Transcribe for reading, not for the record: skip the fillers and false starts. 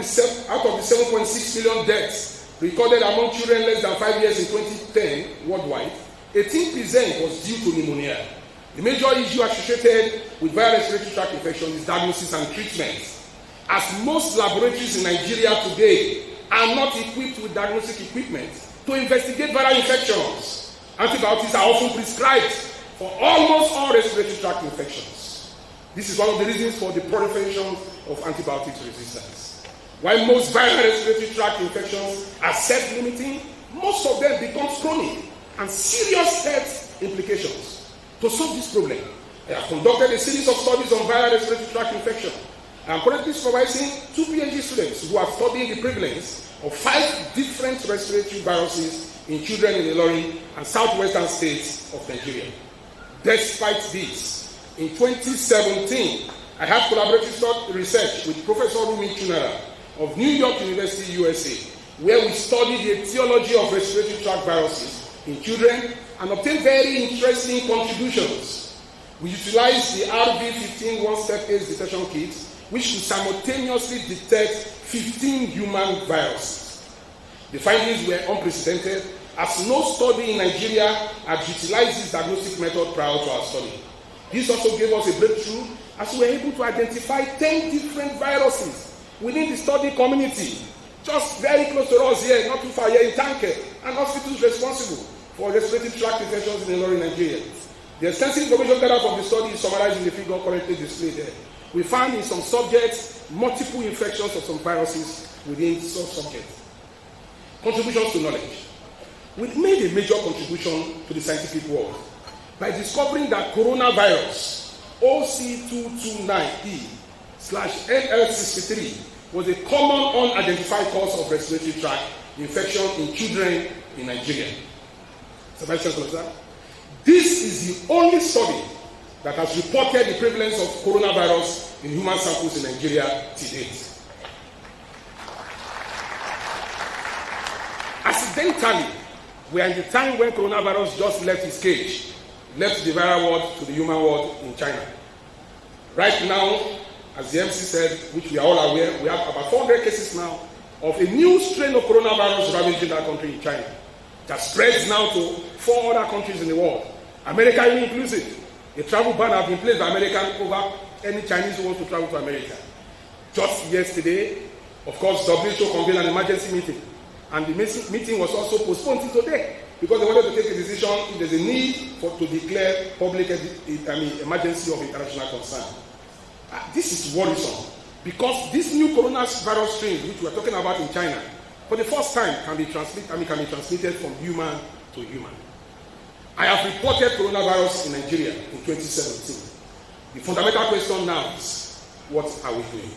Out of the 7.6 million deaths recorded among children less than 5 years in 2010 worldwide, 18% was due to pneumonia. The major issue associated with viral respiratory tract infection is diagnosis and treatment, as most laboratories in Nigeria today are not equipped with diagnostic equipment to investigate viral infections. Antibiotics are often prescribed for almost all respiratory tract infections. This is one of the reasons for the proliferation of antibiotic resistance. While most viral respiratory tract infections are self-limiting, most of them become chronic and serious health implications. To solve this problem, I have conducted a series of studies on viral respiratory tract infection. I am currently supervising 2 PhD students who are studying the prevalence of 5 different respiratory viruses in children in Ilorin and southwestern states of Nigeria. Despite this, in 2017, I have collaborative research with Professor Rumi Chunara of New York University, USA, where we studied the etiology of respiratory tract viruses in children and obtained very interesting contributions. We utilized the RV15 one-step AIDS detection kit, which could simultaneously detect 15 human viruses. The findings were unprecedented, as no study in Nigeria had utilized this diagnostic method prior to our study. This also gave us a breakthrough, as we were able to identify 10 different viruses within the study community, just very close to us here, not too far here in Tanke, and hospitals responsible for respiratory tract infections in Ilorin, Nigeria. The extensive information gathered from the study is summarized in the figure currently displayed here. We found in some subjects multiple infections of some viruses within some subjects. Contributions to knowledge. We made a major contribution to the scientific world by discovering that coronavirus OC229E/NL63 was a common unidentified cause of respiratory tract infection in children in Nigeria. This is the only study that has reported the prevalence of coronavirus in human samples in Nigeria to date. Accidentally, we are in the time when coronavirus just left its cage, left the viral world to the human world in China. Right now, as the MC said, which we are all aware, we have about 400 cases now of a new strain of coronavirus ravaging that country in China. That spreads now to 4 other countries in the world, America inclusive. A travel ban has been placed by Americans over any Chinese who wants to travel to America. Just yesterday, of course, WHO convened an emergency meeting, and the meeting was also postponed till today because they wanted to take a decision if there's a need to declare public emergency of international concern. This is worrisome because this new coronavirus strain, which we're talking about in China, for the first time can be transmitted from human to human. I have reported coronavirus in Nigeria in 2017. The fundamental question now is, what are we doing?